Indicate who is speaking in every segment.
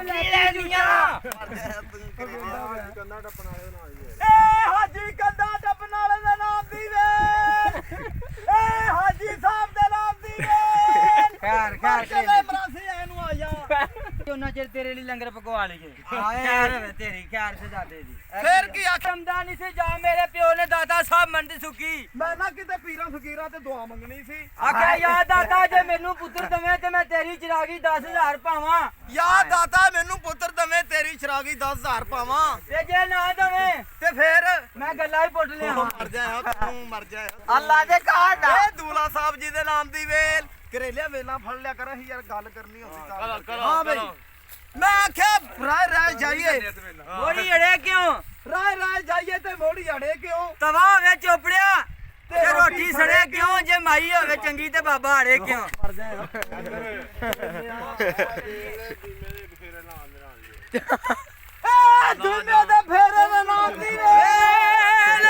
Speaker 1: ਲੈ ਦੀਆਂ
Speaker 2: ਕੰਦਾ ਟੱਪਣ ਵਾਲੇ ਨਾਲ
Speaker 1: ਏ ਹਾਜੀ ਕੰਦਾ ਟੱਪਣ ਵਾਲੇ ਦੇ ਨਾਮ ਦੀ ਵੇ ਏ ਹਾਜੀ ਸਾਹਿਬ ਦੇ ਨਾਮ ਦੀ ਵੇ ਖੈਰ ਚਲੇ ਮਰਾਸੀ ਇਹਨੂੰ ਆ ਜਾ ਉਹਨਾਂ ਚਿਰ ਤੇਰੇ ਲਈ ਲੰਗਰ ਪਕਵਾ ਲਈਏ ਖੈਰ ਹੋਵੇ ਤੇਰੀ ਖੈਰ ਸਜਾਦੇ ਦੀ ਫੇਰ ਕੀ ਆਖਮਦਾ ਨਹੀਂ ਸੀ ਜਾ ਮੇਰੇ ਪਿਓ ਨੇ ਦਾਦਾ ਸਾਹਿਬ ਮੰਡੀ ਸੁੱਕੀ
Speaker 2: ਮੈਂ ਨਾ ਕਿਤੇ ਪੀਰਾਂ ਫਕੀਰਾਂ ਤੇ ਦੁਆ ਮੰਗਣੀ ਸੀ
Speaker 1: ਆਖਿਆ ਯਾ ਦਾਦਾ ਜੇ ਮੈਨੂੰ ਪੁੱਤਰ ਦਵੇਂ ਤੇ ਮੈਂ ਤੇਰੀ ਚਿਰਾਗੀ 10000 ਪਾਵਾਂ
Speaker 2: ਯਾ ਦਾਦਾ ਮੈਨੂੰ ਪੁੱਤਰ ਦਵੇਂ ਤੇਰੀ ਚਰਾਗੀ 10000 ਪਾਵਾਂ
Speaker 1: ਤੇ ਜੇ ਨਾ ਦਵੇਂ
Speaker 2: ਤੇ ਫੇਰ
Speaker 1: ਮੈਂ ਗੱਲਾਂ ਹੀ ਪੁੱਟ ਲਿਆ
Speaker 2: ਮਰ ਜਾਇਆ ਤੂੰ ਮਰ ਜਾਇਆ
Speaker 1: ਅੱਲਾ ਦੇ ਕਾਟ
Speaker 2: ਇਹ ਦੂਲਾ ਸਾਹਿਬ ਜੀ ਦੇ ਨਾਮ ਦੀ ਵੇਲ ਕਰੇਲਿਆ ਵੇਲਾਂ ਫੜ ਲਿਆ ਕਰ ਅਸੀਂ ਯਾਰ ਗੱਲ ਕਰਨੀ ਹੁੰਦੀ ਹਾਂ ਬਈ ਮੈਂ ਆਖਿਆ ਰਾਏ ਜਾਈਏ
Speaker 1: ਮੋੜੀ ਅੜੇ ਕਿਉਂ
Speaker 2: ਰਾਏ ਜਾਈਏ ਤੇ ਮੋੜੀ ਅੜੇ ਕਿਉਂ
Speaker 1: ਤਵਾ ਹੋਵੇ ਚੋਪੜਿਆ ਤੇ ਰੋਟੀ ਸੜੇ ਕਿਉਂ ਜੇ ਮਾਈ ਹੋਵੇ ਚੰਗੀ ਤੇ ਬਾਬਾ ਅੜੇ ਕਿਉਂ
Speaker 2: ਮਰ ਜਾਇਆ ਦੁਨੀਆ ਦੇ ਫੇਰੇ ਦੇ ਨਾਮ ਦੀ ਵੇਲ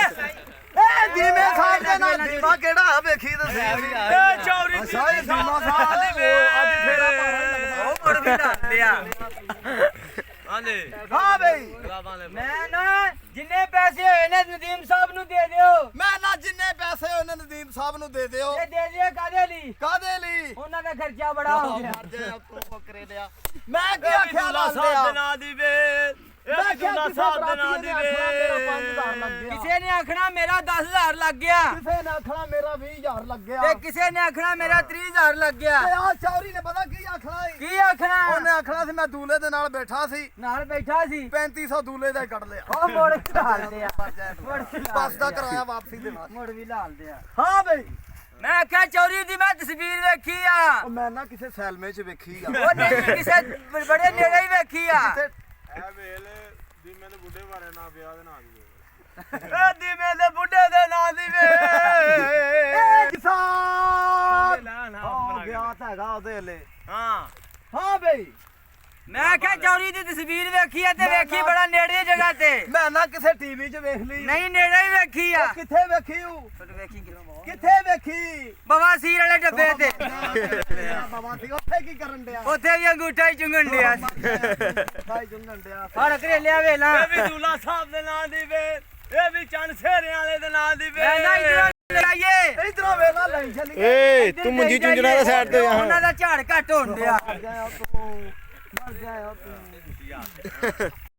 Speaker 2: ਏ ਦੀਮੇ ਸਾਹਿਬ ਦੇ ਨਾਮ ਦੀਵਾ ਕਿਹੜਾ ਵੇਖੀ ਤੇ
Speaker 1: ਏ ਚੌਰੀ
Speaker 2: ਸਾਰੇ ਦੀਮਾ ਸਾਹਿਬ ਦੀ ਅੱਜ ਫੇਰਾ ਪਾਰਾ
Speaker 1: ਉਹ ਮੁੜ ਵੀ ਢਾਲ ਲਿਆ
Speaker 2: ਹਾਂਜੀ ਹਾਂ ਬਈ
Speaker 1: ਮੈਂ ਨਾ ਜਿੰਨੇ ਪੈਸੇ ਹੋਏ ਨੇ ਨਦੀਮ ਸਾਹਿਬ ਨੂੰ ਦੇ ਦਿਓ
Speaker 2: ਮੈਂ ਨਾ ਜਿੰਨੇ ਪੈਸੇ ਉਹਨਾਂ ਨਦੀਮ ਸਾਹਿਬ ਨੂੰ ਦੇ ਦਿਓ
Speaker 1: ਇਹ ਦੇ ਦਿਓ ਕਾਦੇ ਲਈ
Speaker 2: ਕਾਦੇ ਲਈ
Speaker 1: ਉਹਨਾਂ ਦਾ ਖਰਚਾ ਬੜਾ ਹੋ ਗਿਆ
Speaker 2: ਮਰ ਜਾਇਆ ਤੂੰ ਕਰੇ ਲਿਆ ਮੈਂ ਕੀ ਆਖਿਆ ਸਾਹਿਬ
Speaker 1: ਨਾਂ ਦੀ ਵੇ
Speaker 2: ਮੈਂ ਕਿਹਾ ਸਾਹਿਬ ਦੇ ਨਾਂ ਦੀ ਵੇ ਮੇਰਾ 5000 ਲੱਗ ਗਿਆ
Speaker 1: ਕਿਸੇ ਨੇ ਆਖਣਾ ਮੇਰਾ 10000 ਲੱਗ ਗਿਆ
Speaker 2: ਕਿਸੇ ਨੇ ਆਖਣਾ ਮੇਰਾ 20000 ਲੱਗ ਗਿਆ
Speaker 1: ਤੇ ਕਿਸੇ ਨੇ ਆਖਣਾ ਮੇਰਾ 30000 ਲੱਗ ਗਿਆ
Speaker 2: ਤੇ ਆ ਚੌਰੀ ਨੇ ਪਤਾ ਕੀ ਆਖਣਾ ਈ
Speaker 1: ਕੀ ਆਖਣਾ
Speaker 2: ਉਹਨੇ ਆਖਣਾ ਸੀ ਮੈਂ ਦੂਲੇ ਦੇ ਨਾਲ ਬੈਠਾ ਸੀ
Speaker 1: ਨਾਲ ਬੈਠਾ ਸੀ
Speaker 2: 3500 ਦੂਲੇ ਦਾ ਹੀ ਕੱਢ ਲਿਆ
Speaker 1: ਉਹ ਮੁੜ ਵੀ ਲਾਲਦੇ ਆ
Speaker 2: ਬੱਸ ਦਾ ਕਿਰਾਇਆ ਵਾਪਸੀ ਦੇ ਨਾਲ
Speaker 1: ਮੁੜ ਵੀ ਲਾਲਦੇ ਆ
Speaker 2: ਹਾਂ ਬਈ
Speaker 1: ਮੈਂ ਆਖਿਆ ਚੌਰੀ ਦੀ ਮੈਂ ਤਸਵੀਰ ਵੇਖੀ ਆ
Speaker 2: ਉਹ ਮੈਂ ਨਾ ਕਿਸੇ ਸੈਲਮੇ 'ਚ ਵੇਖੀ ਆ
Speaker 1: ਉਹ ਨਹੀਂ ਕਿਸੇ ਬੜੇ ਨੇੜੇ ਹੀ ਵੇਖੀ ਆ
Speaker 2: ਇਹ ਵੇਲ ਦੀਮੇ ਦੇ ਬੁੱਢੇ ਬਾਰੇ ਨਾ ਵਿਆਹ ਦੇ ਨਾਂ ਦੀ
Speaker 1: ਏ ਦੀਵੇਂ ਦੇ ਬੁੱਢੇ ਦੇ ਨਾਂ ਦੀ ਵੇ
Speaker 2: ਏ ਕਿਸਾਨ ਹਾਂ ਵਿਆਹ ਤਾਂ ਹੈਗਾ ਉਹਦੇ ਲਈ
Speaker 1: ਹਾਂ
Speaker 2: ਹਾਂ ਬਈ
Speaker 1: ਮੈਂ ਆਖਿਆ ਚੌਰੀ ਦੀ ਤਸਵੀਰ ਵੇਖੀ ਆ ਤੇ ਵੇਖੀ ਬੜਾ ਨੇੜੇ ਜਗ੍ਹਾ ਤੇ
Speaker 2: ਮੈਂ ਨਾ ਕਿਸੇ ਟੀਵੀ 'ਚ ਵੇਖ ਲਈ
Speaker 1: ਨਹੀਂ ਨੇੜੇ ਹੀ ਵੇਖੀ ਆ
Speaker 2: ਕਿੱਥੇ ਵੇਖੀ ਹੂੰ
Speaker 1: ਵੇਖੀ
Speaker 2: ਕਿੱਥੇ ਵੇਖੀ
Speaker 1: ਬਵਾਸੀਰ ਵਾਲੇ ਡੱਬੇ ਤੇ
Speaker 2: ਬਾਬਾ ਸੀ ਉੱਥੇ ਕੀ ਕਰਨ ਡਿਆ
Speaker 1: ਉੱਥੇ ਵੀ ਅੰਗੂਠਾ ਹੀ ਚੁੰਗਣ ਡਿਆ
Speaker 2: ਭਾਈ ਜੁੰਗਣ ਡਿਆ
Speaker 1: ਫੜ ਕਰੇਲਿਆ ਵੇਲਾ
Speaker 3: ਇਹ ਵੀ ਦੂਲਾ ਸਾਹਿਬ ਦੇ ਨਾਂ ਦੀ ਵੇ ਇਹ ਵੀ ਚੰਨ ਸੇਰਿਆਂ ਵਾਲੇ ਦੇ ਨਾਂ ਦੀ ਵੇ
Speaker 1: ਮੈਂ ਨਾ ਇਧਰ ਲਗਾਈਏ
Speaker 2: ਇਧਰੋਂ ਵੇਲਾ ਲਈ ਚੱਲੀ
Speaker 4: ਏ ਤੂੰ ਮੁੰਜੀ ਚੁੰਜਣਾ ਦਾ ਸਾਈਡ ਤੇ
Speaker 1: ਉਹਨਾਂ ਦਾ ਝਾੜ ਘੱਟ ਹੋਣ ਡਿਆ
Speaker 2: ਮਰ ਜਾਇਆ ਤੂੰ ਮਰ ਜਾਇਆ ਤੂੰ